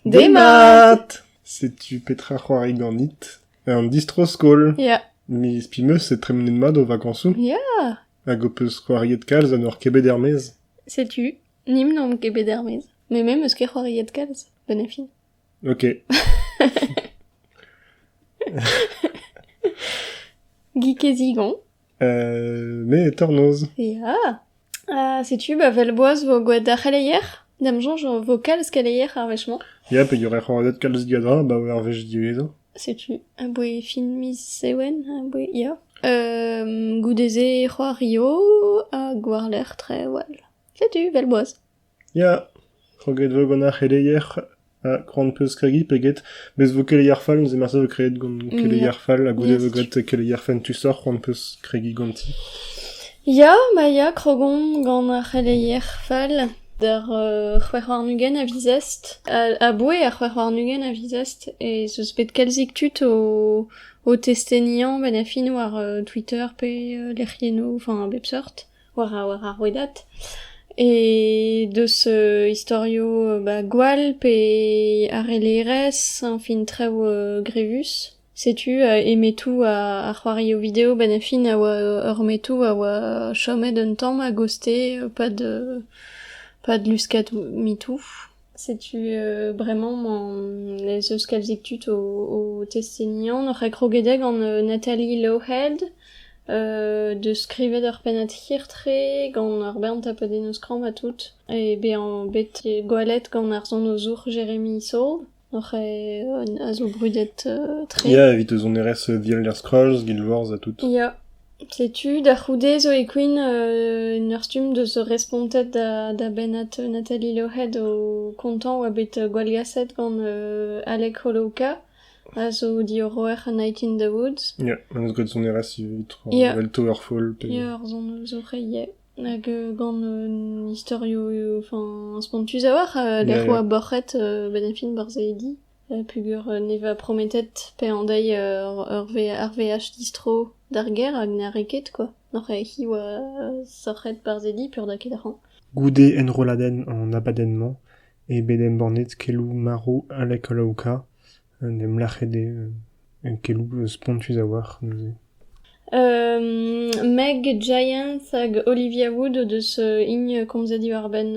Des maths. Sais-tu Petra c'hoari ganit an distro-skol. Ya. Mi spimeus e tremnen mat o vakañsoù. Ya. Hag o peus c'hoariet kalz an ur kebet ermez. Sais-tu, nim n'om ket bet ermez. Mais même eus ket c'hoariet kalz, bonne fin. Ok. Gikezigon. Me tornoz. Ya. Sais-tu, vel boaz vo gwa da c'haleier? Dam jonj vo kalz kaleier ar vechman. Ya, pe yore c'hoariet kalz diadra, ba ar vech diwezo. Sais-tu, a boe fin mis sewen, a boe, ya. Goudeze c'hoario, a gwar l'air tre wal. Sais-tu, vel boaz. Ya. C'hoget vo gant ar c'haleier a krant peus kregi peget. Bez vo keleier fall, ze marse vo kreet gant keleier fall, a goude vo gret keleier fentusor krant peus kregi ganti. Ya, ya, krogon gant ar c'haleier fall. Der c'hwec'h-war-nugen a vizest, a boe ar c'hwec'h-war-nugen a vizest, e zeus bet kalzik tut o testenian ben a fin war Twitter pe lec'hieno, enfin bep sort, war ar wedat. E deus historio gwal pe ar elerez, an fin treo grevus. Sais-tu, emetou a c'hoario video ben a fin a oa ur metou a oa chomet un tamm a goste, pas de luskat mitou. Sais-tu vraiment les eus kalzik tut o testenian, n'oc'h e krogedeg an Nathalie Lowhead, de skrivet ur pen at hirtre, gant ur bern tapaden eus kram a tout, e be an bet gwalet gant ar zon o zour Jeremy Soul, n'oc'h e a zo brudet tre. Ya, evit eus on erez The Elder Scrolls, Guild Wars a tout. Ya. Sais-tu, da c'houde zo e queen ur stum de zo respontet da benat Nathalie Lowhead o kontant oa bet gwaliaset gant Alec Holowka, a zo di roer A Night in the Woods. Ya, an eus gret on erez evit Ya. vel Towerfall. Ya, ur zon zo reie. Hag gant historio, enfin, spontus a war, l'er oa borret ben a fin barze edi. Pugur neva prometet pe an dei ar VH distro d'ar ger hag ne areket, quoi. N'oc'h e hi oa sorret barze edi pur da ket arran. Goude enroladen an abadennement, e bedem bornet kelou marou Alec Holowka, dem lac'hede kelou spontus a war. Meg Giant hag Olivia Wood deus ign komzadi war ben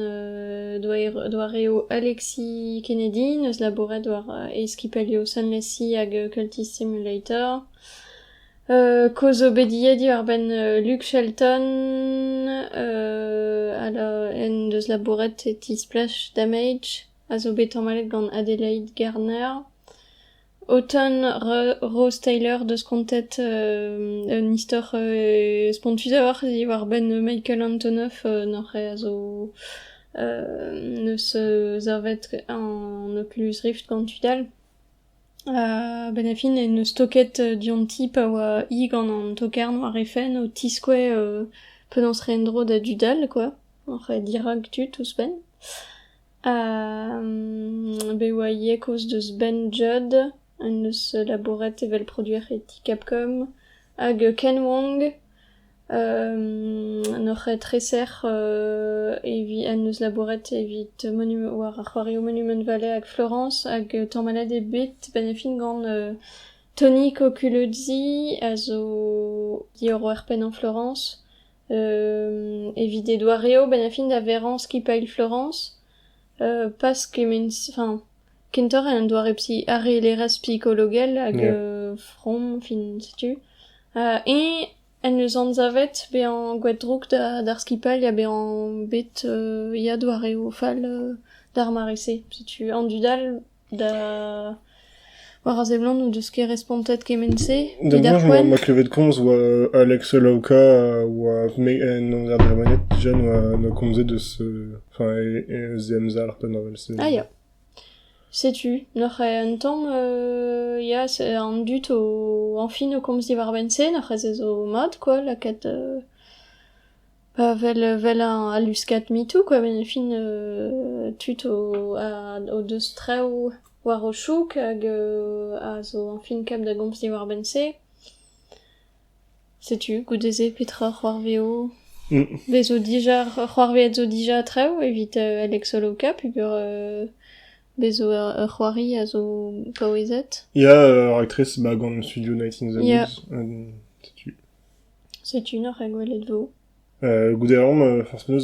doare eo Alexi Kennedy, neus laboret war eskipelio Sunlessy hag Cultist Simulator. Kozo bediedi war ben Luke Shelton, ala en deus laboret e T-Splash Damage, a zo bet malet gant Adelaide Garner. Autumn Rose Taylor deus kontet un istor spontus a war zi war ben Michael Antonoff n'oc'h e a zo neus zarvet an Oculus Rift gant tudal. Ben a fin en eus toket dianti pa oa I gant an tokern war efen o tiskwe penaos reendro da dudal, quoi. N'oc'h e dirag tut ouz ben. Be oa ie koz deus Ben Judd, an eus laboret evel produer eti Capcom, hag Ken Wong, n'oc'h e treser an eus laboret evit war ar c'hoario Monument Valley hag Florence, hag tamm-malad e bet ben a fin gant Tony Kokulodzi, a zo dior oer pen an Florence, evit e doareo ben a fin da verans ki pail Florence, pas enfin, kentor en doare ar elerez psikologel hag from, fin, sais-tu. E en eus an zavet be an gwet-drouk d'ar skipal ya be an bet ya doareo fall d'ar marese. Sais-tu, an dudal da war a zeblant ou deus ket respontet kemense. D'abord, ma klevet komz oa Alex Holowka oa en ar dramanet jen oa no komze deus enfin zemza ar pen avel se. Ah ya. Sais-tu, n'oc'h e un tamm ya an dut an fin o komz di war bense, n'oc'h e zo mod, quoi, lakat vel a luskat mitou, quoi, ben fin tut o deus treo war o chouk hag a zo an fin kap da gomz di war bense. Sais-tu, goudeze petra c'hoar veo bezo dija c'hoar veet zo dija treo evit Alex Holowka pugur Bezo c'hoari a zo paouezet. Ya, actrice, gant Studio Night in the Ya. Woods. Setu. Setu nor a gwelet vo. Gouderam, forcément,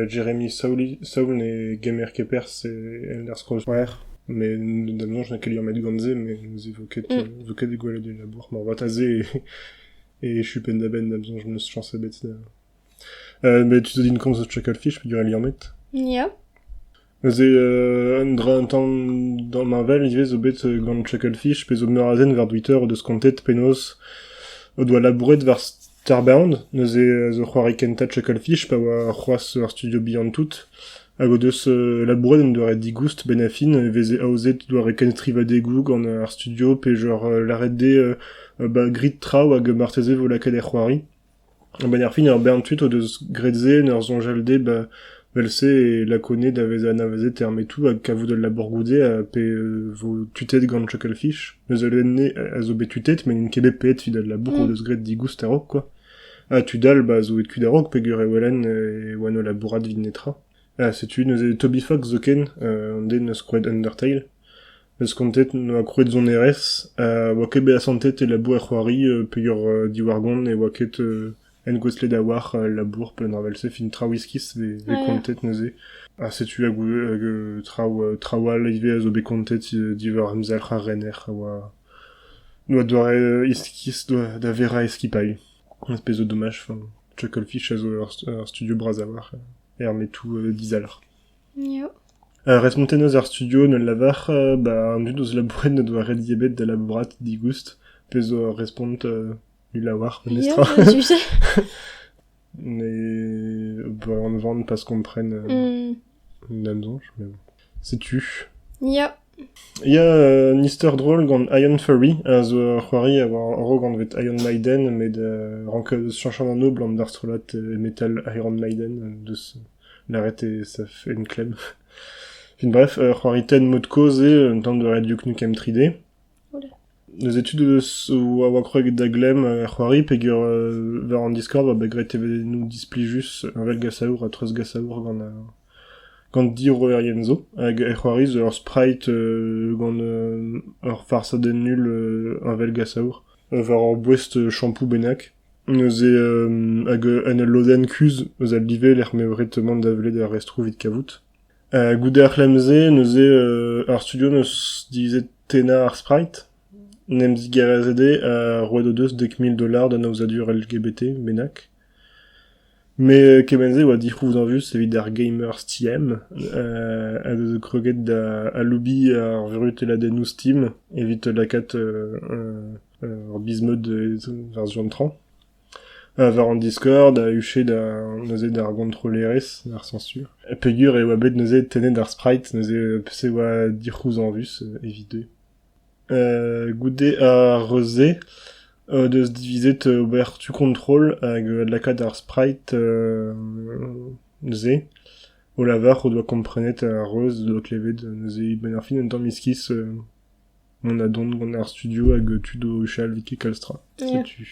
Jeremy Saul et Gamer Kepers et Elder Scrolls. Ouais. Mais d'abord, je n'ai qu'à lire mettre Ganze, mais nous évoquait des goualettes de labour. Bon, Vatazé et Chupendaben, d'abord, je me suis chancé bête. Mais tu te dis une cause de Chucklefish, puis du lire mettre. Ya. Un temps dans Marvel, il y avait zo bet gant Chucklefish, puis zo merazen vers Twitter de skontet penos o doa labouret vers Starbound, zo c'hoari kenta Chucklefish, pa oa c'hoaz ar studio Beyond Tout, hag o deus labouret on doa ret digoust ben afin, veze aozet doa ret ken trivadegou gant ar studio, pe genre l'arret de grit trao hag marteze vo lakad er c'hoari. Ben ar fin ar Beyond Tout o deus gredze, n'ar zonjalde, Velse et Laconé d'avez anavazet termetou hag kavou de labourgoude a pe vo tutet gant Chucklefish. Neus alenne a zo bet tutet, men in kebe peet fidal labour o deus gret digoust a-rok, quoi. Tudal, zo et kud a-rok, pe gur e welen e oan o labourat vin netra. Setu, neus e Toby Fox zoken, onde neus krouet Undertale. Neus kontet no a krouet zon erez, oa kebe a santet e labour e c'hoari, pe gur diwargon e oa ket... en gosle da war labour pe narvelse fin traouiskis ve kontet neuze. Setu hag traoal ive a zo be kontet diver amzal c'ha renner a oa doare iskis da vera eskipai. Un espèce de dommage, Chucklefish a zo ar studio braz a war er metou dizalar. Yo. Resmonte neus ar studio ne lavar, an dud oz labouret ne doa ret diebet da labourat digoust, pe zo respont la war, menestra. Ya, tu sais. Mais on vend parce qu'on prenne d'amzonge, mais bon. C'est-tu. Ya. Il y a Nister Droll gant Iron Fury, a zo c'hoari a war ro gant vet Iron Maiden, mais de rank chanchan an noble an d'Arstrolat et Metal Iron Maiden, deus l'arrête et ça fait une clem. Fin bref, c'hoari ten mod cause un temps de Duke Nukem 3D. Nos études ou a oa kroeg da glem c'hoari, pe gur ver an Discord, gret eve nou displi jus un vel gasaour a treuz gasaour gant dir o erienzo, hag c'hoari zo ur sprite gant ur farsa den nul un vel gasaour, ver ur bouest shampoo benak. Neuze hag en loden kuz, eus al live l'er meorettement da vele da restrou vid kavout. Goude ar lemze, neuze ar studio neus dizet tena ar sprite, nem zigarezede a roed o deus $10,000 da naozadur LGBT, benak. Me kemenze oa dic'houv d'anvus evit ar gamers TM, a deus kreget a lobby ar vrut eladennou Steam, evit lakat ar bizmeud version 30. Var an Discord, a huchet neuze d'ar kontrolerez, d'ar censure. Pegur e oa bet neuze tenet d'ar sprite, neuze pse oa dic'houv d'anvus, evite. Goude a reze, deus divizet ober tu control hag lakad ar sprite neuze. O lavar o doa komprenet a reuz doa klevet neuze ben ar fin un tamm iskis mon adon gant ar studio hag tud o chal vike kalstra. Setu.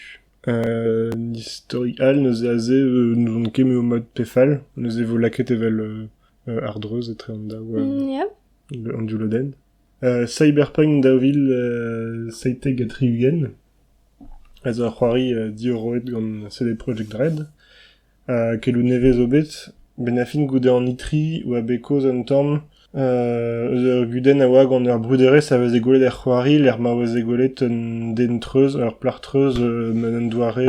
Historial neuze aze nous on ket o mod pefal, neuze vo laket evel ardreuz etre an da an du loden. Cyberpunk davil saiteg atriugen, a zo ar c'hoari dioroet gant CD Projekt Red, kelou nevez o bet, ben a fin goude an itri ou a bekoz an tamm, guden a oa gant ur bruderez a vez egolet ar c'hoari, l'er ma vez egolet un dentreuz, ur plartreuz men an doare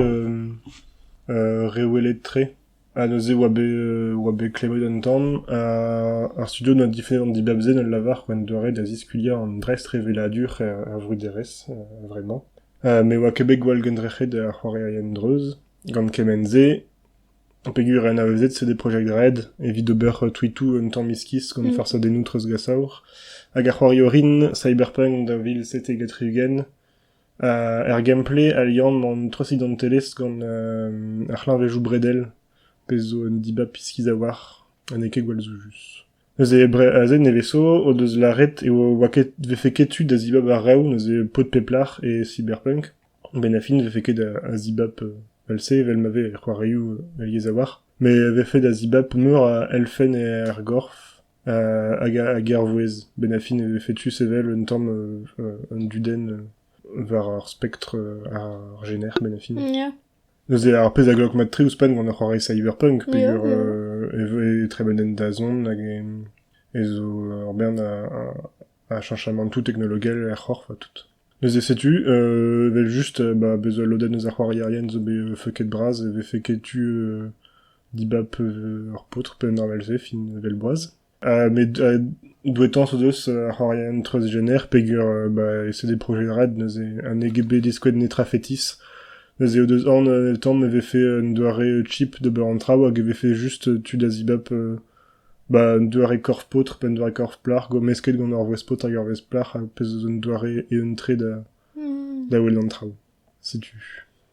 rewelet tre. A neuze oa be klevet an tamm, ar studio noa difennet an dibabze ne lavar gant doare da ziskulia an drest reveladur ar bruderez, vraiment. Me oa kebek gwall gendrechet ar c'hoari a yendreuz, gant kemenze, pegur en avezet CD Projekt Red, evit ober tweetou un tamm iskis gant farsa dennou treuz gasaour. Hag ar c'hoari orin, Cyberpunk da vil sete gatriugen, er gameplay alian an treuz idantelez gant ar c'hlarvejou bredel, pezo un dibab iskiz a war, an eke gwall zo jus. Neuze aze neveso, o deus l'arret e oa ket vefe ketu da zibab ar reou, neuze pot peplar e Cyberpunk. Ben a fin vefe ket a zibab velse, vel mave c'hoarioù aliez a war. Me vefe da zibab meur a elfen e ar gorf, hag ar vouez. Benafin eve fetu sevel un tamm un duden var ar spectre ar gener benafin. Ya. Eus ar pez a glok mat tre ouzpen gant ar c'hoari cyberpunk, Ya, pegur ya. e trebenen da zon hag e zo ar bern a chanchamantou technologel ar c'hor, fa tout. Eus e setu, vel just bezo loden eus ar c'hoari arien zo be feuket braz e ve feketu dibap ar poutre pe an arvelze fin vel boaz. Met douetan so deus ar c'hoari treuz gener, pegur ese des projets red neus an EGB diskoued netra fetis. Neus eo deus an tamm eve fe un doare chip de beur an traoù hag eve fe just tud a zibap un doare korf poutre pe un doare korf plar go mesket gant ar vouez poutre hag ar vouez plar hag pez eus un doare e un tre da ouel an traoù. Setu.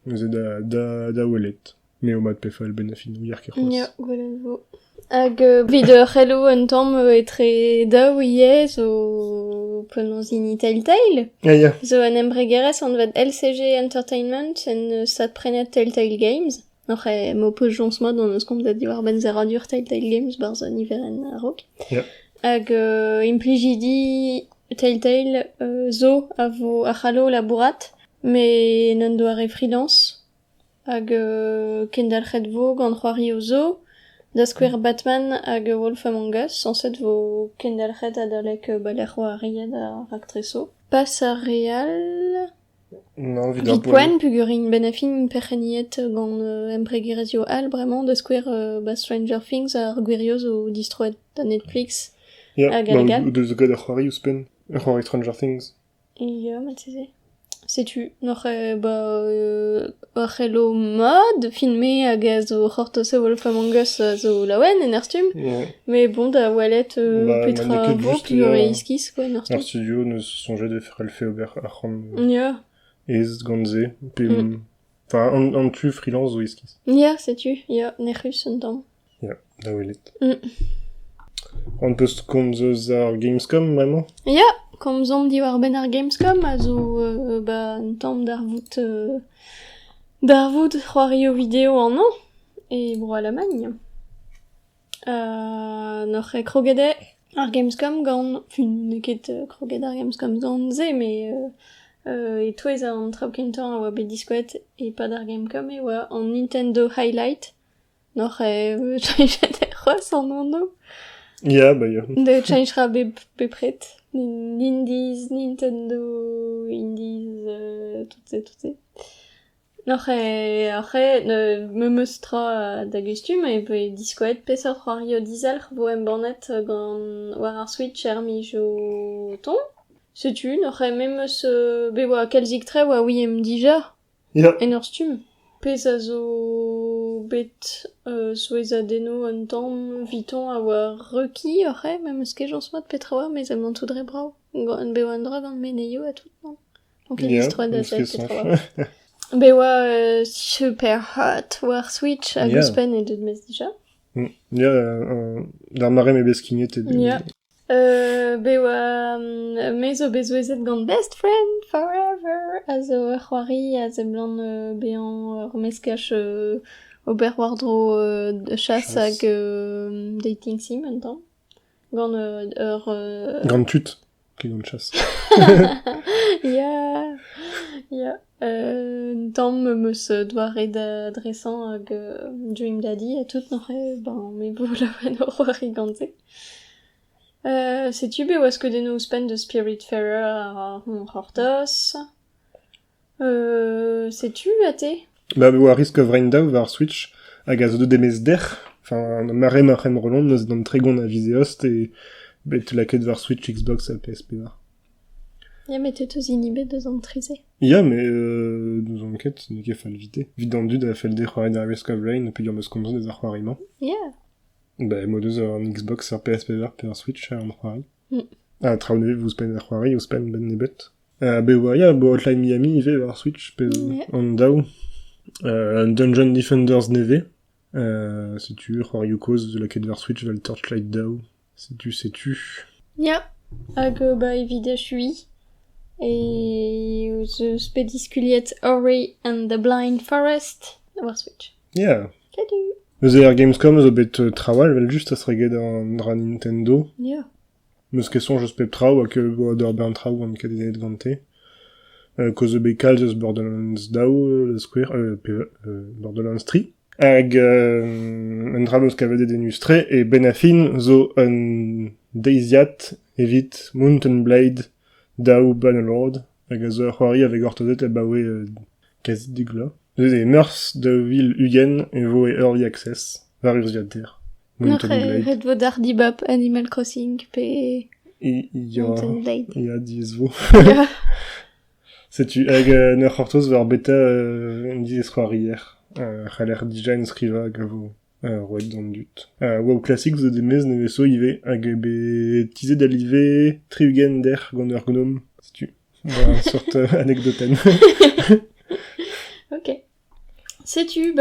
Neus da ouelet. Me o mat pe fa el benafin ouier ket c'hoaz. Ya, gwelet vo. Hag vid c'hello un tamm etre daou ie zo penonzini Telltale. Ya. Zo an embregerez an vet LCG Entertainment en sat prenet Telltale Games. Noch mo peus jons mod an eus komzet diwar ben zeradur Telltale Games bar zo niveren a rok. Ya. Hag implijidi Telltale zo a vo a c'hallo labourat, me n'an doare freelance. Hag kendalc'het vo gant c'hoari o zo, da skouer Batman hag Wolf Among Us, sanset vo kendalc'het adalek baler c'hoariet a raktreso. Pas a real... Non, vid ar Vitpoen pugurin benafin perchenniet gant embregerez yo al, bremañ, da skouer Stranger Things ar gwirioz o distroet da Netflix. Ya, hag al-gad. ou deus gant ar c'hoari ouzpen. Ar c'hoari Stranger Things. Ya, mat seze. Setu, noch ar c'hello mod, filme hag a zo c'hortose Wolf Among Us zo laouen en ar stum. Ya. Mais bon, da walet petra maneket vo just pugur ya. e iskiz, quoi, en ar Ar stum. studio neus sonjet de fer alfe ober ar c'hant Ya, ez gant ze. Enfin, an tu freelance zo eskiz. ya, setu, ya, nec'hus un tamm. Ya, da welet. Mm. An peus komz eus ar Gamescom, vraiment? Ya, komzom diwar ben ar Gamescom, a zo un tamm d'ar vout c'hoario vidéo an an, e bro a Lamagne. Noch krogedet ar Gamescom gant, ne ket kroget ar Gamescom gant ze, mais e touez an traoù kentan a oa bet diskouet e pad ar Gamescom e oa an Nintendo Highlight, noch changet e c'hoaz an anno. Ya, ya. De changera bepret. Indies, Nintendo, Indies, tout se. Noch me meustra da gustum e pe diskoet peseurt c'hoario dizalc'h vo embornet gant war ar Switch er mijo ton. Setu, noch memeus bewa kalzik tre oa ouiem dija Ya. en ur stum. Pez a zo bet souez a deno un tamm viton a oa reki même eus ket jons mat petra oa, mais am an tout dre brao. An bewa an dra gant meneio a tout, non? Donc Ya, distroet da zet eus ket petra oa. Bewa super hot war Switch a Ya. gouspen e deud mez dija. Ya, d'ar marem e beskignet e... Ya. Bewa mezo bezouezet gant Best Friend Forever a zo ar c'hoari a zeblant bean remeskach ober wardro de chasse hag dating sim un tamm. Gant ur... Gant tut, ket gant chas. Ya, ya. Un tamm meus doare d'adresan hag Dream Daddy a tout noch me bou laouen o c'hoari gant ze. Setu bewa skeude no ouzpen de Spiritfarer ar c'hortos. Setu a te? Bewa Risk of Rain daou war Switch hag a zo deud emez der. Enfin, marem rolon neus d'an tregont a vizeost e bet laket war Switch, Xbox a PSP war. Ya, met eus inibet deus an trize. Ya, mais nous an ket, ne ket fall vite. Vid an dud a fel de c'hoari da Risk of Rain, peogwir meus komzon eus ar c'hoarimañ. Ya. Mo deus an Xbox ar PSP war pe ar Switch ar c'hoari. Traoù nevez vous pen ar c'hoari ouz pen ben nebet. Bewa, ya, Hotline Miami ive war Switch pe an daou. Dungeon Defenders neve. Setu, c'hoari o koz de laket war Switch val Torchlight daou. Setu. Ya. Hag evide chui. E eus pediskuliet Ori and the Blind Forest war Switch. Ya. Salut. Eus er Gamescom zo bet trawal vel just as reget an dra Nintendo. Ya. Meus ket sonj eus pep traoù hag d'ur bern traoù an kadenet gante. Koz bet kalz eus Borderlands daou, le Square, Borderlands 3. Hag un dra meus kavet den ustre, e ben afin zo un deiziat evit Mountain Blade daou Bannerlord, hag a zo ar c'hoari avek ortozet e baoe kazit digla. Eus e meurs daou vil ugen e vo e early access, var ur ziater. Mountain Blade. Red vo d'ar dibab Animal Crossing pe Mountain Blade. Ya diz vo. Ya. Setu hag n'ur c'hortoz war beta diz c'hoarier. C'haller dija en skriva hag a vo roet d'an dut. Wow klasik zo demez ne vezo ive hag e be tizet alive triugen der gant ur gnome. Setu. Voilà, sort anekdoten. Ok. Sais-tu,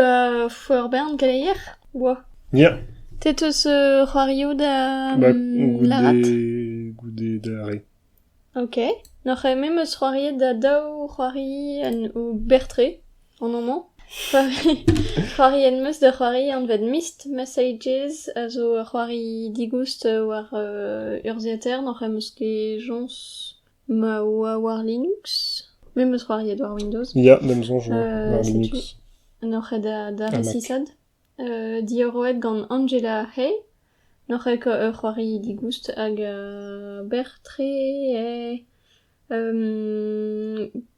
four bern kaleier? Boa. Ya. Tet eus c'hoario da larat? Goude da re. Ok. N'oc'h e mem eus c'hoariet da daou c'hoari o bertre, an oman. C'hoari en meus da c'hoari an ved Mist Messages, a zo c'hoari digoust war urziater, n'oc'h e meus ket jons ma oa war Linux. Mem eus c'hoariet war Windows. Ya, dem zonj war setu. Linux. N'oc'h e da Mac. resisad. Dioroet gant Angela Hay. N'oc'h e c'hoari digoust hag bertre e...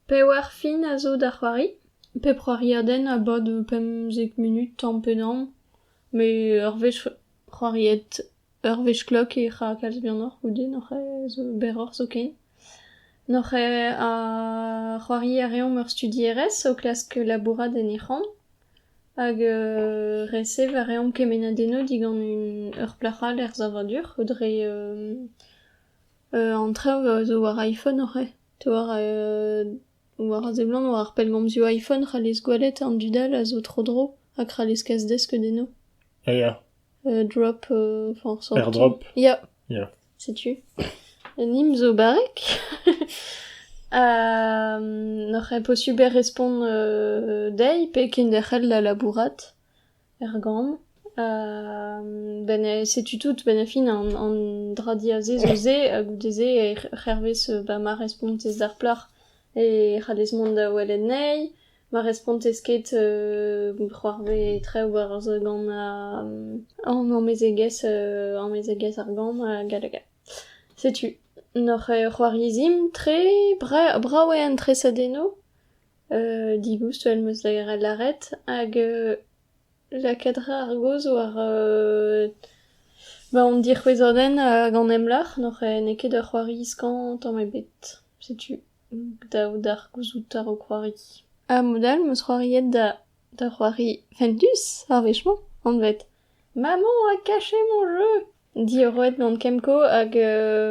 pe war fin a zo da c'hoari. Pe c'hoariadenn a bod 5 minut tampedam. Me ur vez c'hoariet ur vez klok e c'ha kalz bianoc'h goude, n'oc'h e zo beroc'h zo ken. N'oc'h e a c'hoari a reomp ur studierez o klask labourad en ec'han. Hag resev a reomp kemenadeno digant ur plachal er zavadur, o dre an traoù zo war iPhone oc'h e. Te war a zeblant war ar pellgomzio iPhone c'halez gwalet an dudal a zo tro-dro hag c'halez kasdesk deno. Ya. Drop, Airdrop. Ya. Ya. Sais-tu. Nim zo barek. N'oc'h e possible respond dei pe ken derc'hel la labourat gambr. Sais-tu tout ben a fin an dradiaze zo ze a goudeze e c'hervez ma respontez d'ar plach e c'halez mont da welet nei. Ma respontez ket c'hoarve tre war zo gant an mezegez ar gambr a galaga. Sais-tu. N'oc'h e c'hoariezim tre brav an tresadeno digoust el meus da laret hag la kadra ar goz war on dir c'hwezordenn hag an emlach n'oc'h e ne ket ur c'hoari iskan tamm ebet. Sais-tu. Daou d'ar gouzout ar o c'hoari. Modal meus c'hoariet da c'hoari Fendus ar vechman an vet. Maman a caché mon jeu. Dioroet gant Kemco hag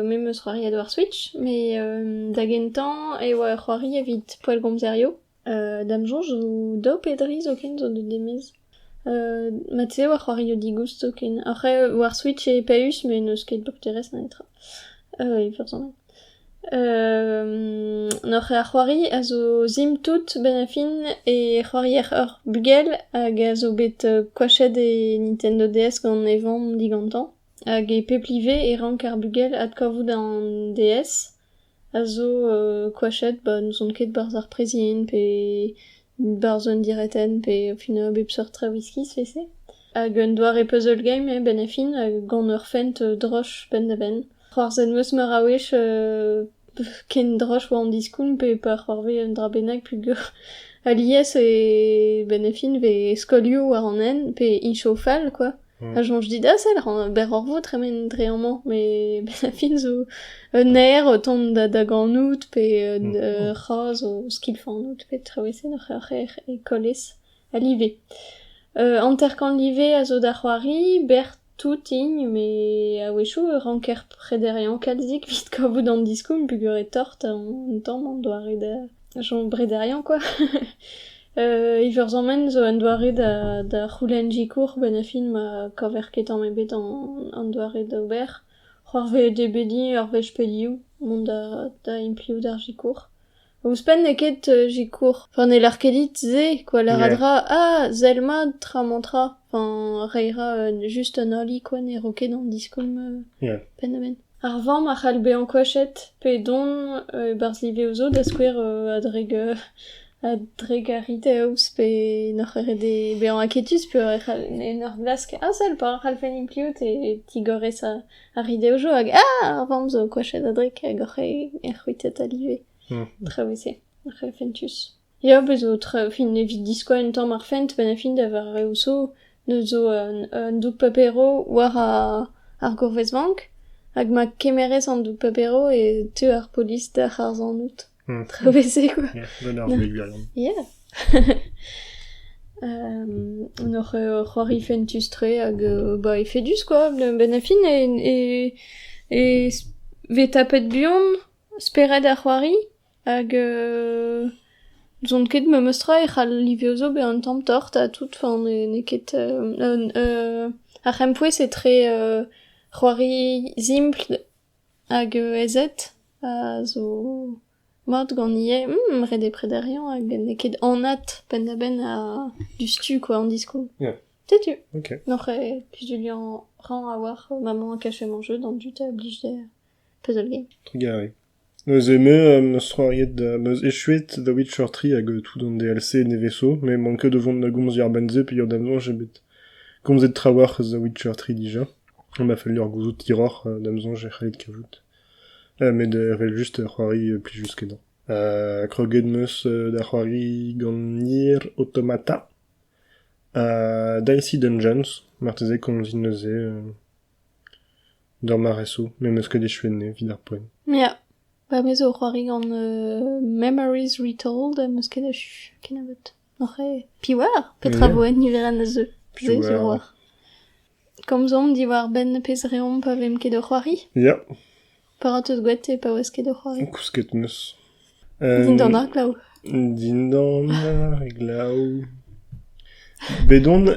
mem eus c'hoariet war Switch, me da gentan e oa c'hoari evit poel gomzerio. Dam jonj zo daou pedri zo ken zo de demez. Matze war c'hoario digoust zo ken. Après war Switch e peus, me neus ket bokterez na etra. E forzan. N'oc'h e ar c'hoari a zo zim tout ben a fin e c'hoarier ur bugel hag a zo bet koachet e Nintendo DS gant evan digantan. Hag e peplive e rank ar bugel ad kavout an DS a zo koachet nous on ket barz ar prezien pe barz un direten pe fin bep sort tra whisky fese. Hag un doar e puzzle game ben a fin gant ur fent droch ben da ben. C'hoarzen meus meur a wech ken droch oa an diskoun pe par c'hoarve un dra bennak plugur alies e ben a fin ve skolioù war an en pe inchofal quoi. A jonj dit sel ber ur vod tremen dreamant, me ben a fin zo ner ton da ganout pe c'haz o skilfanout pe trawese n'oc'h e kolez a live. Anterkan live a zo da c'hoari, ber tout ign, me a wechou ranker prederian kalzik vit kavout an diskoun pugur e tort an tamm an doare da jonj brederian quoi. Iver zammen zo an doare da c'houlenjikour ben a fin ma kaver ket an ebet an doare da ober. C'hoarve debedi ur vech pelioù mont da implioù d'ar jikour. Ouspen neket jikour. Enfin, ne l'arkedit ze, quoi, la radra, Zelma tramontra. Enfin, reira juste un oli, quoi, ne roquet dans le discours, penamen. Arvan, machal be en coachet, pedon, barzlive ozo, d'asquer, adregariteus, pe, nochere de, be en aketus, pe, nor glask, sel, par halfen impliot, et tigore sa, aride ojo, arvan zo coachet adrek, gore, erhuitet alive. Travese, refentus. Ja, bezo, fin evit disco en tamm ar fent, ben a fin d'avar reuso, neuzo un doug papero war ar gorvezvank, hag ma kemerez an doug papero e te ar polis da c'harz an out. Travese, quoi. Bon ar vegurion. Nor c'hoari fentus tre hag ba e fedus, quoi. Ben a fin e vet tapet buon, spered ar c'hoari, hag zont ket me meustra e c'hall liviozo be an tamm tort a tout, enfin ne ket ar c'hempouez e tre c'hoari simple hag ezet a zo mod gant ie red e prederian hag ne ket anat pen da ben a du stu, quoi, an disco. Tetu. Ok. Nor e puzulian ran a war maman a kache mon jeu dans du tablige de puzzle game. Trigare. Neus meus troariet da meus echuet The Witcher 3 hag tout dans DLC neveso, mais manke de vont na gomz yar benze, pe damzon jebet gomzet trawar The Witcher 3 dija. On m'a fallu ur gouzout tiror damzon j'ai c'hallit kavout. Mais de rel juste c'hoari pli just kedan. Kroget meus da c'hoari gant Nier Automata. Dicey Dungeons, marteze konzin neuze d'ar mareso, mais meus ket echuenne vid ar poen. Ja. Ba mezo c'hoari gant Memories Retold, meus ket echu, ken abot. Nor e piwar, petra boen niveran a zeu. Piwar. Komzom di war ben pez reom pa vem ket o c'hoari. Ya. Parat eus gwet e pa oas ket o c'hoari. Kousket meus. Dindan ar glav. Dindan ar glav. Bedon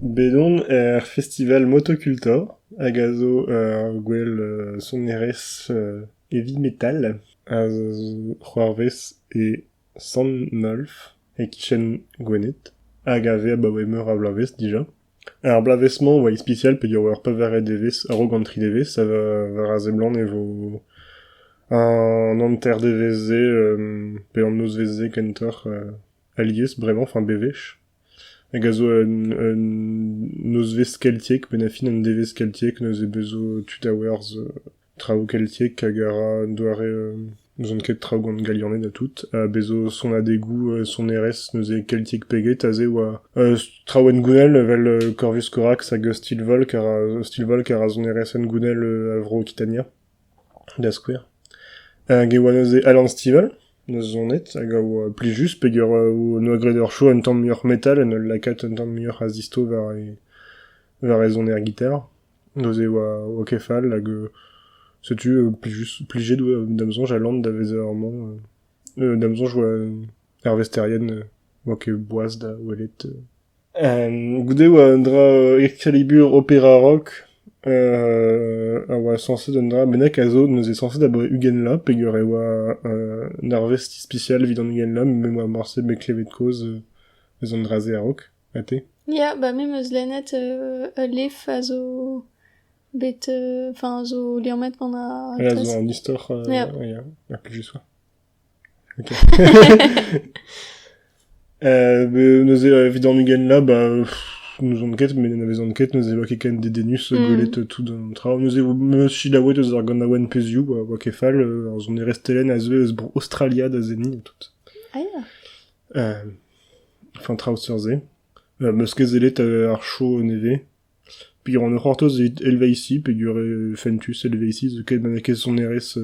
Bedon festival motocultor, hag a zo gwell sonerez heavy metal, a c'hoarvez e Sant-Nolf, e kichen gwenet, hag a ve ba oe meur a blavez dija. Ar blavezman oa spécial pe war pa vare devez, a ro gant tri devez, ça va a zeblan e vo an anter deveze, pe an noz veze kentor aliez, bremañ, enfin bevech. Hag a zo noz vez keltiek, ben a fin an devez keltiek, neus e bezo tutaouers trao keltiek, hag ara doare zont ket trao gant galionet da tout, bezo son adegou, son erez, neus e keltiek peget, a ze oa trao en gounel, vel Corvus Corax hag Stilvolk, ara zon erez en gounel avro Kitania, da square. Hag e oa neus e Alan Stivell, neus zonet, hag a oa pli just, peg ur no agreder cho un tamm muur metal, en ul lakat un tamm muur azisto var e zon er gitar. Neus e oa kefal, hag setu pli jet damzon jalant da veze armand, damzon joa ar vesterien oa ket boaz da ouelet. Goude oa un dra Excalibur Opera Rock, a oa sanset un dra benak a zo neus e sanset a bre ugen la, peg ur e oa nar vesti spécial vid an ugen la, me oa marse me klevet koz eus an draze a rock, a te? Ja, ba me meus lennet lef a zo bet, enfin zo liamet gant a Ja, zo an istor, ja, pli just oa. Ok. Neus e vid an ugen la, nous on ket, mais n'avez on ket, nous évoqué ken des denus golet tout dans trao, nous évoqué monsieur Lawet aux argonawen peziou, wa kefal, on est resté à zeu Australia da zeni tout. Enfin trao surze. Muskezelet ar chaud neve. Puis on a hortos elve ici, puis fentus elve ici, de quel manake son RS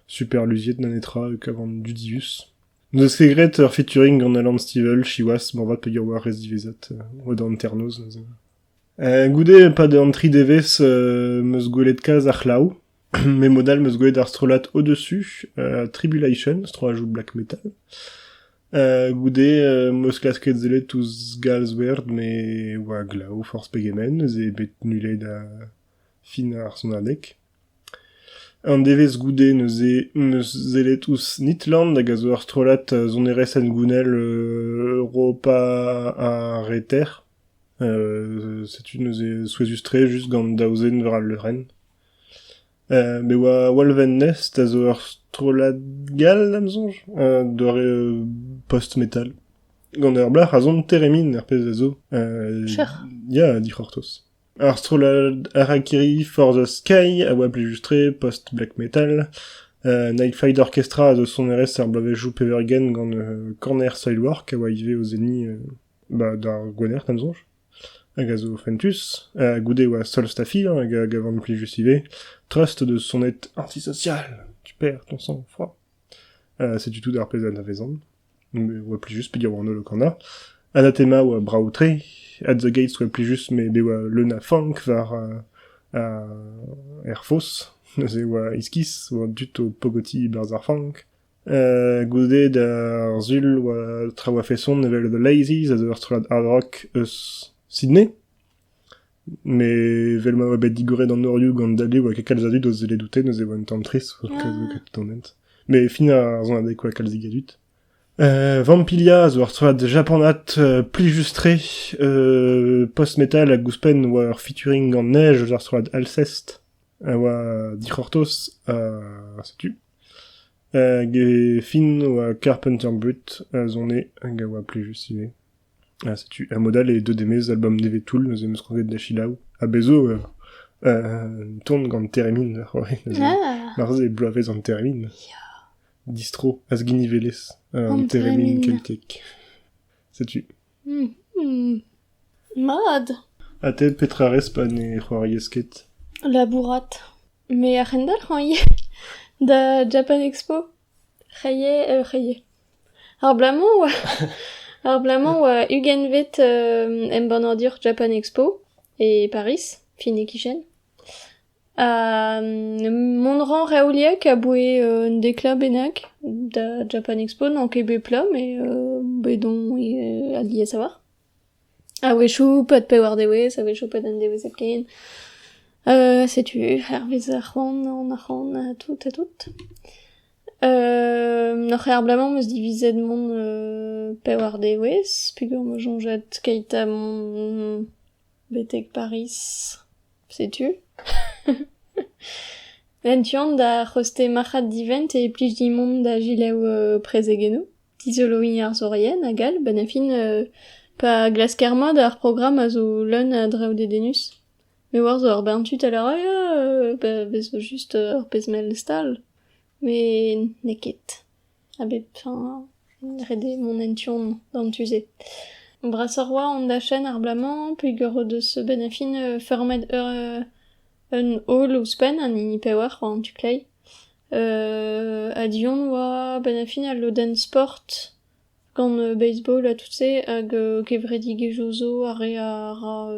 super lusiet nanetra qu'avant du dius. Nous segret featuring en Alan Stivell, Chiwas, bon va payer war res divezat, ou dans Ternos. Goude pas de entry deves, meus golet kaz arclau, mais modal meus golet arstrolat au-dessus, Tribulation, stro ajout black metal. Goude meus klasket zelet tous galswerd, mais oa glau, force pegemen, ze bet nule da fin ar son adek. An devez goude neus eletus Nitland hag a zo ar strolat zon erez en gounel Europa a reter. Setu neus e souezustre just gant daouzen war al leuren. Me oa walven nest a zo ar strolat gal amzonj, post-metal. Gant ur blach a zon teremin er pez a zo. Ya, di c'hortos. Ar strollad Harakiri for the Sky a oa plijustre post-black metal. Nightflight Orchestra a zo son erez ar blavejou pevergen gant Corner Soilwork a oa ive o zeni d'ar gwener tamzonj. Hag a zo Fentus. Goude oa Solstafi hag a gavant plijus ive. Trust de sonnet antisocial. Tu perds ton sang-froid. C'est du tout d'ar pez a vezan. Oa plijus pe dir oa an olo kanda. Anathema oa Braoutre. At the Gates oa plijus me be oa Lena Funk var Air Force. Neuze oa iskis oa dut o pogoti barzar Funk. Goude d'ar Zul oa tra oa fesson nevel The Lazies a zo ur strolad hard rock eus Sydney. Me vel ma oa bet digore d'an norioù gant dale oa kekalz a dut o zele doute neuze oa un tamm tris oa ket tonent. Me fin a zon adek oa kalzig a dut. Vampilia zo ar stroad japonat plijustre post-metal a gouspen oa ar featuring gant neige zo ar stroad Alcest oa dichortos setu. Ge fin oa Carpenter Brut zon e hag oa plijus ive. Setu. Modal e deux demez album neve toul neuze eus ranget da chilaou. A bezo tourne gant teremin marze bloavez an teremin. Distro, asgini velez, teremin keltek. Setu. Mad. A ted petra rez pa ne c'hoari esket. Labourat. Me a c'hendal c'hoie da Japan Expo. C'haie. Ar blamant oa ugenvet em banordur Japan Expo e Paris, fin e kichen. Monran reouliak a boe un dekla benak da Japan Expo n'an ket bet pla, mais bedon a lié savoir. A wechou pat pe war dewez, a wechou pat an dewez epken. Setu, ar vez ar c'hant, a tout. N'oc'h ar blamant meus divizet mon pe war dewez, pugur me jonget keita mon betek Paris, setu. Entiant da c'hoste machat divent e plij dimont da gilev prezegeno. Tizoloin ar zorien a gal, ben a fin pa glaskerma da ar program a zo leun a draoù dedenus. Me war zo ar bentut a la bez zo just ar pezmel stal. Me neket. A bet rede mon entiant d'an tuze. Brassorwa an da chen ar blamant, pugur deus ben a fin fermet un hall ouzpen an i pewer an tuklei. A Dion oa ben a fin a loden sport gant baseball a tout se hag kevredig e jozo a re a ra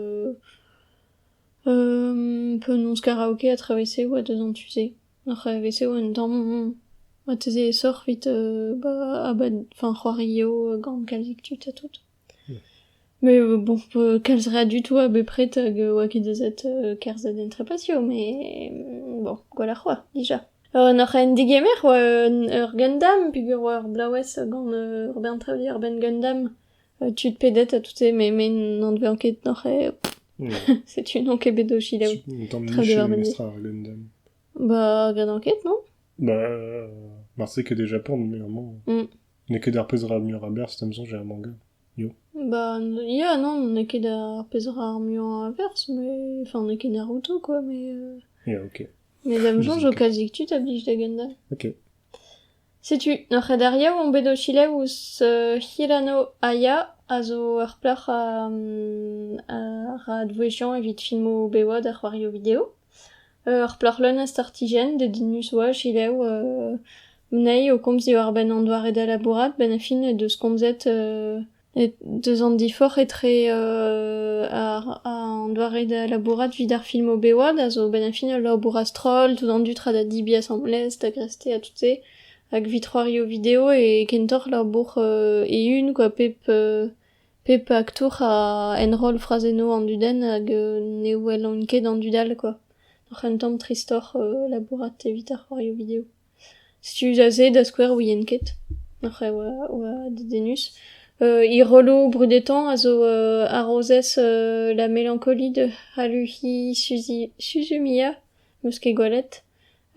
penons karaoke a travesse oa deus an tuze. Ar travesse oa un tamm a teze e sor vit c'hoari eo gant kalzik tut a tout. Mais bon, kalzre du tout a bepret hag oa ket deuzet kerzet entrepasio, mais bon, gwell ar c'hoa, dija. N'oc'h en digemer oa ur Gundam, pugur oa ur blawez gant ur bentraoudi ur ben Gundam, tud pedet a tout se, mais n'an dve anket n'oc'h setu n'an ket bedo chilev. Tamm niche mestra ur Gundam. Ba, gant anket, non? Marse ket e Japon, mais ne ket ar pezra mur a berz tamzon j'ai un manga. Bah, ya, non, on est ket ar pezra ar muant a vers, mais... Enfin, on est ket Naruto, quoi, mais... Ya, ok. Mais damjon, jo kalzik tut a blij da Gundam. Ok. Setu, n'oc'h daria on bedo chilev ouz Hirano Aya, a zo ur plach a dvouechiant evit filmo bewad ar c'hoario video. Ur plach leun a startigen, de dinus oa chilev mnei o komz eo ar ben an doare da labourat, ben a fin deus komzet deus an difor etre an doare da labourat vid ar film o bewad, a zo ben a fin labourat stroll, tout an dut da dibias an lest, a greste a tout se, hag vit c'hoario video e kentor labour e quoi, pep aktour a enrol frazeno an duden hag ne ouel an ket an dudal, quoi. un tamm tristor labourat evit ar c'hoario vidéo. Si tu as da square ou yenket. Oa dedenus. I rolo brudetan a zo arrozes la mélancolie de Haruhi Suzumiya, meus ket gwalet.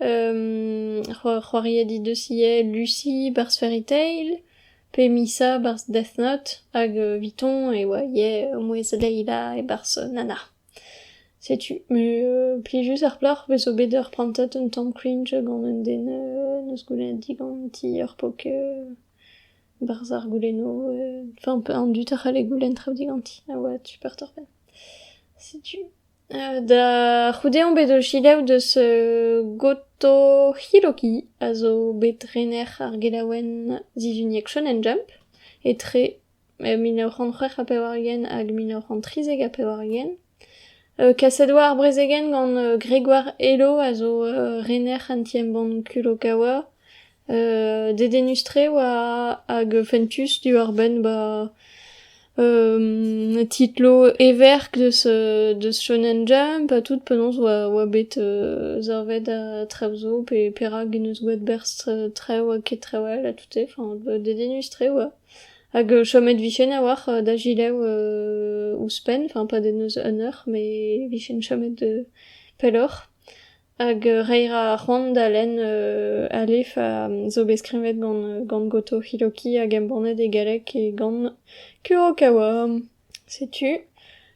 C'hoari dit de siye Lucy bars Fairy Tail, pe Misa bars Death Note, hag viton e oa ye mouez Leila e bars Nana. Sais-tu, mais plijus ar plar vez o bet ur prantat un tamm cringe gant un den neus goulennet digant ti ur pok bars ar gouleno, enfin an dut ar c'hale goulenn traoù diganti. Ah ouais, super torben. Sais-tu. Da c'houde on bet o chilev deus Goto Hiroki a zo bet rener ar gelaouenn zizuniek Shonen Jump, et tre 1903 a pevar-ugent hag 1930 a pevar-ugent. Kasadoa ar brezegen gant Grégoire Hello a zo rener an tiemban Kurokawa, dedenus tre oa hag fentus du ar ben titlo everk de Shonen Jump a tout penons oa bet zorvet a traozo pe perak neus gouet berz treo a ket trewel a tout enfin dedenus tre oa hag chomet vichen a war da gilev ouzpen, enfin pas deus honor mais vichen chomet de pelor hag reira c'hoant da len alef a zo beskrivet gant Goto Hiroki hag embornet e galek e gant Kurokawa. Sais-tu.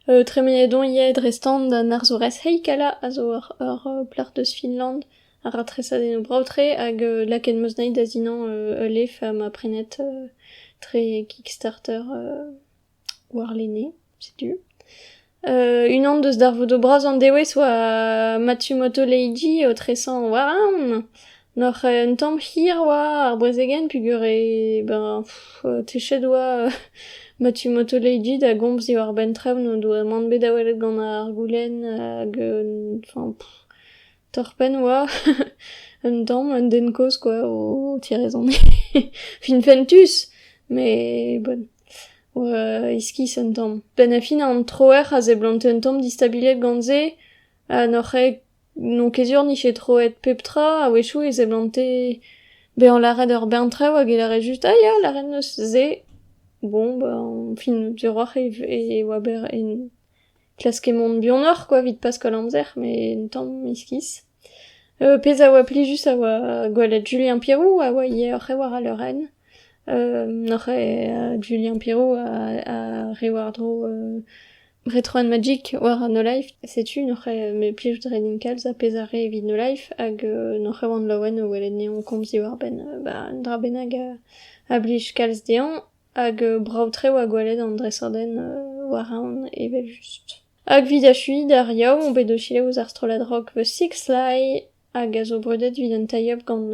Tremenedon yed restant da narzorez Heikala a zo ur plar deus Finland a ratresadenn o braotre hag laken meus naid da zinan alef a ma prenet tre Kickstarter war lene, sais-tu. Unan deus d'ar vodo braz an dewez oa Matsumoto Leiji o tresan waran nor un tamm hir oa ar brezegen pugur techet oa Matsumoto Leiji da gomz eo ar ben traoù no doa mant bet a welet gant ar goulenn hag torpen oa un tamm un den koz quoi o tirezon fin fentus mais bon iskis un tamm. Ben a fin an troer a zeblante un tamm distabilet gantze nor non kezur nichet troet peptra a wechou e zeblante an laret ur bern traoù hag e lare just ya laret neus ze bon fin du roi e oa ber en klaskemont bionor quoi vit pas kol amzer mais un tamm iskis. Pez a oa plijus a oa gwelet Julien Pirou a oa ye ur c'hewar a leurenn. Julien Pirou a rewar dro Retro and Magic war No Life, sais-tu, me plijus redin kalz a pez a re evit No Life hag an laouen o welet neon komz war ben un dra benag a blij kalz dean hag braotre oa gwelet an dresorden war an evel just. Hag vid a chui d'ar yaou on bet o chile ouz ar stroladrok The Six Lie hag a zo bredet vid an tie-up gant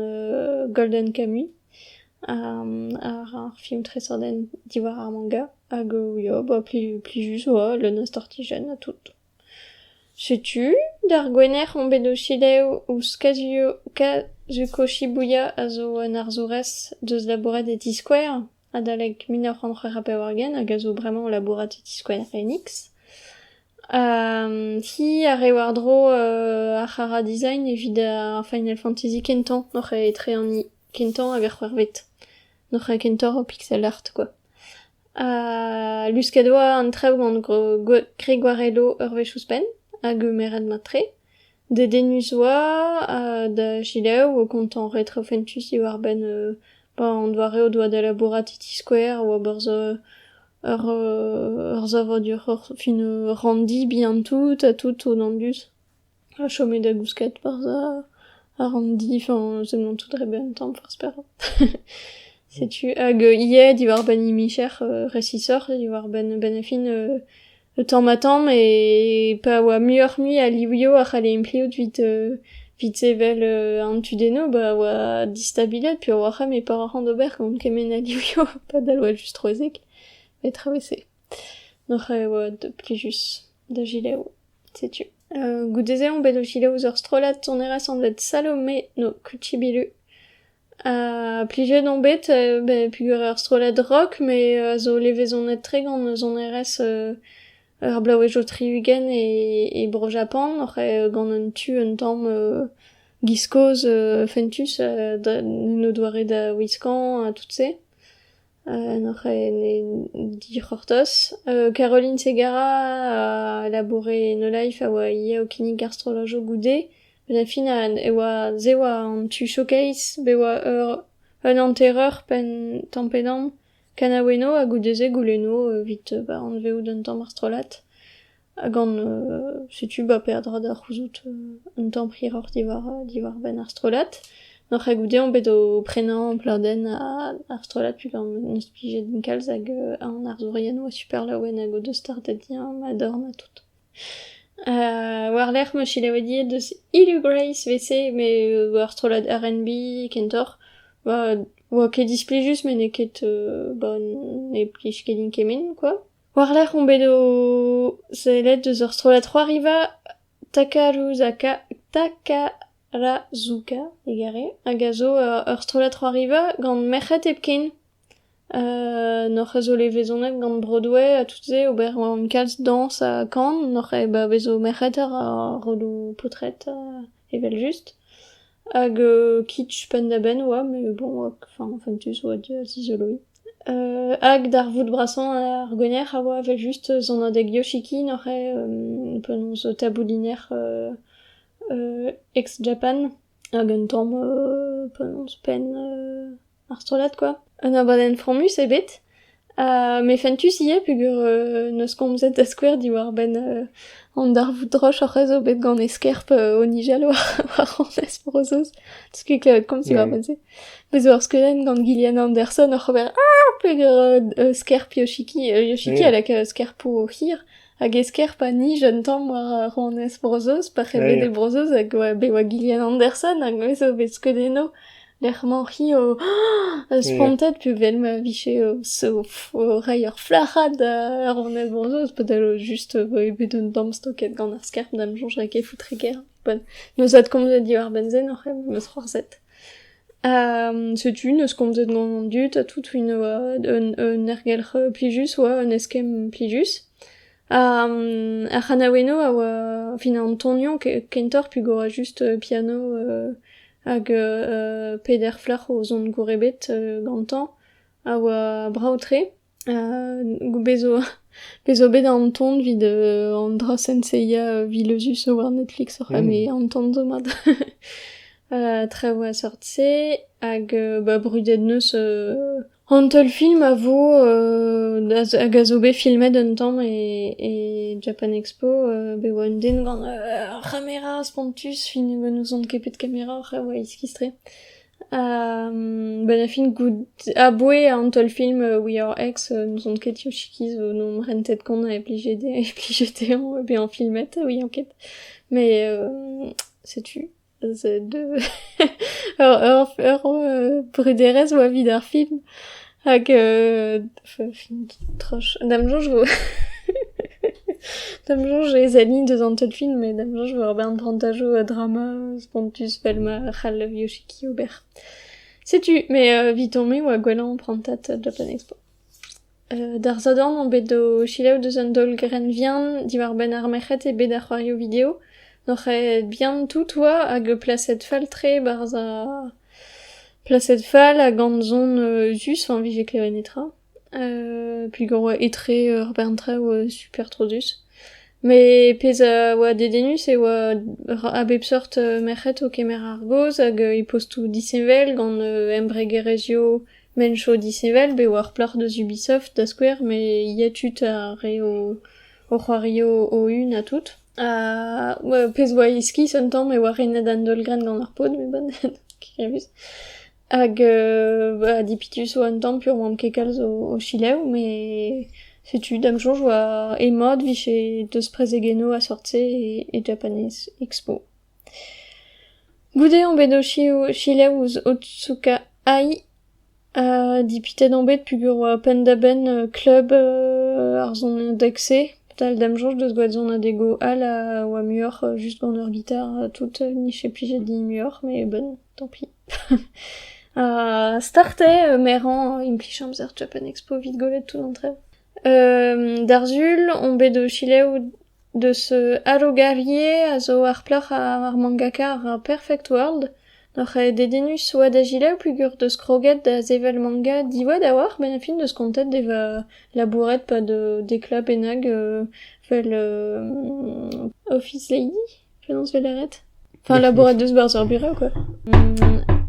Golden Kamuy ar film tresorden diwar ar manga hag plijus oa le nas tortijen a tout. Sais-tu, d'ar gwener on bet o chile ouz Kazuko Shibuya a zo an arzorez deus labouret e T-Square a daleg 1903 a pevar-ugent hag a zo bremañ labourat e T-Square Enix. Hi a rewar dro a Chara Design evit a Final Fantasy kentan nor e etre an kentan hag ar c'hwervet nor e kentor o pixel art quoi. Luskadoa an traoù gant Grégoire Hello ur vechous-pen hag meret matre dedenus oa da gilev o kontant retrofentus i war ben an doare o doa da labourat e T-Square oa borz ur zavadur fin randi bien tout a tout o nandus a chomet da gousket barz a randi zemlant tout dre ben tamm forsper. Sais-tu, hag ie diwar ben imicher resisor diwar ben a fin tamm a tamm e pa oa muioc'h mui a liwio a c'hale impliout vit sevel an tudeno oa distabilet puis oa c'hem e par an d'ober gant kemen a liwio pa dal oa just troezek et travesser. Nor oa de plijus da gilev, sais-tu. Goudeze on bet o gilev ouz ur strolat sonerez an bet Salomé no Kuchibilu. Plijet on bet pugur ur strolat rock, mais zo levezonet tre gant sonerez blau e jotriugen e bro Japan, n'oc'he gant un tu un tamm giskoz fentus no doare da Wiscan a tout se. N'oc'he ne di c'hortoz. Caroline Segara a labouré no life a oa ia o kinnig astrologo goude. Ben a fin e oa zewa an tu showcase, be oa un enterreur pen tampedam kanaweno a goudeze gouleno vite an veo d'un tamm astrolat. Hag an setu perdra da c'houzout un tamm priror diwar ben astrolat. N'oc'h a goude on bet o prenañ pleurden a astrolat pug an eus plijet din kalz hag an arzouriano a super laouen hag o deus startet ma dorn a tout. War l'er me chilewediet deus Ilu Grace vese, me astrolat R&B kentor, oa ket displijus mais ne ket ne plij kedin kemen, quoi. War l'er on bet o zelet deus astrolat 3 riva Takarazuka egare, hag a zo astrolat 3 riva gant merc'het epken. N'oc'h a zo levezonet gant Broadway a tout se ober an kalz dans a Cannes, n'oc'h e bezo merc'het a rolou potret evel just. Hag kitsch pen da ben oa, mais bon, fentus oa zizoloi. Hag d'ar vout brasan ar goner a oa evel just zon adeg Yoshiki, n'oc'h e penons tabouliner ex-Japan, hag un tamm penons pen astrolat, quoi. Un abadenn frammus ebet, me fentus ie pugur neus komzet da skouer diwar ben an d'ar vout droch oc'h zo bet gant eskerp o nijal war an esprozos, tusket klevet komz diwar ben se. Bezo ar skeudenn gant Gillian Anderson oc'h ober pugur skerp Yoshiki alak skerp o hir, hag eskerp a nij un tamm war an esprozos, pa c'hebet e brozos hag oa Gillian Anderson hag bezo bet skeudenno l'erman ri o spontet pu vel ma viche o reier flachat ar an esprozos, peut-être juste ebet un tamm stoket gant ar skerp dam jonj rake foutreker. Bon, neus komzet diwar benzen oc'h meus c'hoarzet. Setu neus komzet gant an dut a tout un ergelc'h plijus oa un eskem plijus. Ar c'hanaweno a oa fin an tonnion kentor pu gora just piano hag peder flac'h o zon gourebet gantañ a oa braotre. Bezo bet an tont vid an dra Senseiya vilezus o war Netflix oc'h me an tont zo mat. Tre oa sort se, hag brudet neus an tol film a vo hag a zo bet filmet un tamm e Japan Expo be oa un den gant kamera spontus fin neus on kepet kamera oc'h oa iskistre. Ben a fin gout a boe an tol film We Are X neus on ket Yoshiki zo no rentet kont e plijete an filmet oui enket. Mais setu de bruderez oa vid ar film hag fin troch dam jonj ez alin deus an tol film, mais dam jonj vo ar prantajo drama spontus velma c'hall Yoshiki ober. Setu, mais vitomé oa gwellañ prantat Japan Expo. D'ar zadorn on bet o chilev deus an dol gren vihan diwar ben ar merc'het e bet ar c'hoario video. N'oc'h e bien tout oa hag placet fall tre barz a placet fall hag an zon zus, vije kleven etra. Pug oa etre ur berntre oa super tro zus. Me pez oa dedenus e oa a bep sort merc'het o kemer ar goz hag e postou disevel gant embregerezio mencho disevel be oa ar plar deus Ubisoft da skouer, me iatut a re o c'hoario o un a tout. Pez oa iski son tamm e oa renet an dolgren gant ar pod, me bon, kirevus. Hag dipitus oa an tamm pur oam kekalz o chilev, me setu dam jonj oa emod viche deus prezegeno a sortse e Japanese Expo. Goude on bet o chilev ouz Otsuka Ai, dipitet on bet pugur oa pendaben club ar zon dekse. Tal dam jonj deus gwaet zon adego al a oa muor just gant ur gitar tout niche plijet din muor, mais bon, tant pis. Starte meran implichamz ar Japan Expo vid golet tout d'entre. D'Arzul, on bet de chileo de ce allogarier a zo ar plach ar mangaka ar Perfect World. Noc'h dedenus oa da gileo plugur deus kroget da zevel manga diwad a war, ben a fin deus kontet deva labouret pa de dekla benag fel Office Lady, penons veleret. Enfin, labouret deus barz ur bureau, quoi.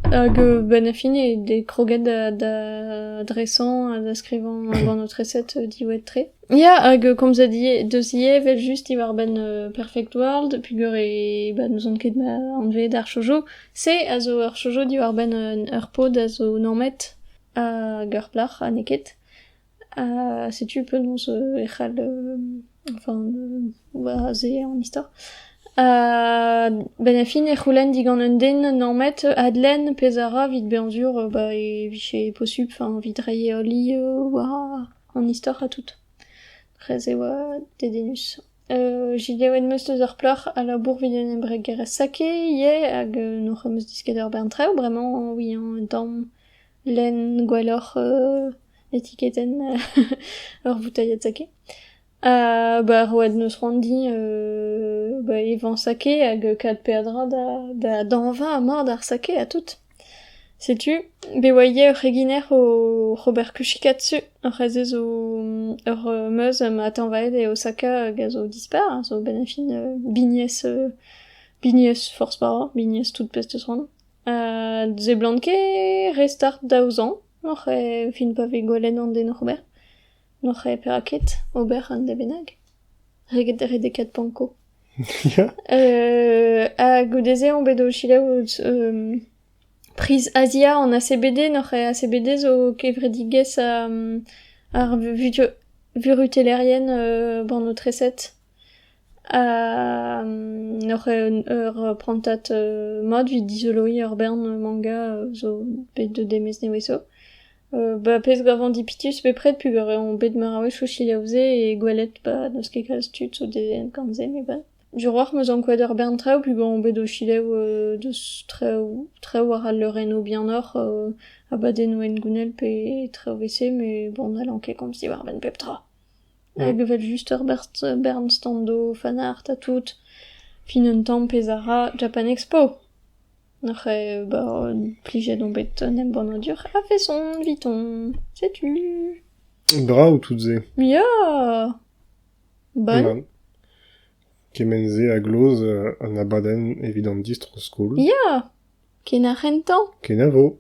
Hag ben a fin e de kroget da dresan da skrivañ gant o treset diwad tre. Ya, hag komz a deus ie vel just iwar ben Perfect World, pugur e nous on ket ma anvet ar shoujo, se a zo ur shoujo diwar ben ur pod a zo normet hag ur plach a neket. Setu penons echal, ze an istor. Ben a fin e c'houlenn digant un den normet adlen pezara vid beanzur e viche posub, vid raie oli war an istor a tout. Rez e oa dedenus. Jileo en meus eus ur plach a labour vid en embreg gerez sake, ie, hag n'oc'h meus disket ur bern treo, bremañ, oui, un tamm len gwelloc'h etiketen ur voutaiet sake. Road neus randi evan sake hag kad perdra da danva a mord ar sake a tout. Setu, beoaie ur reginer o Robert Kushikatsu, ur ez o ur meuz ma tanvaet e Osaka hag a zo dispar, zo ben a fin biniez force para, biniez tout pest eus ran. Ze blanke restart daouzan, n'oc'h fin pa ve gwelet an den Robert. N'oc'h peraket, ober an da benag. Reget redekat panko. Ya. Hag o deze on bet o chileo prise Asia en ACBD, n'oc'h ACBD zo kevredigez ar vurutelerien ban o treset. N'oc'h ur prantat mod vid dizoloi ur bern manga zo bet de demez neweso. Pez gavan dipitus bepred pugur on bet maraouech o chilaouze e gwelet neus ket kalz tud zo dezen kanze me ban. Juroar meus an kouad ur bern treo pugur on bet o chileo deus treo war al leureno bien or abaden o en gounel pe treo vese, me bon al anke komz di war ben pep tra. Hag vel just ur bern stando fanart a tout, fin un tamm pezara Japan Expo. N'oc'h plijet on bet nem ban o dur a feson viton, setu. Bra ou tout ze. Ya! Bon. Kemenze a gloz an abaden evidant distro skol. Ya! Ken a c'hentan. Ken a vo.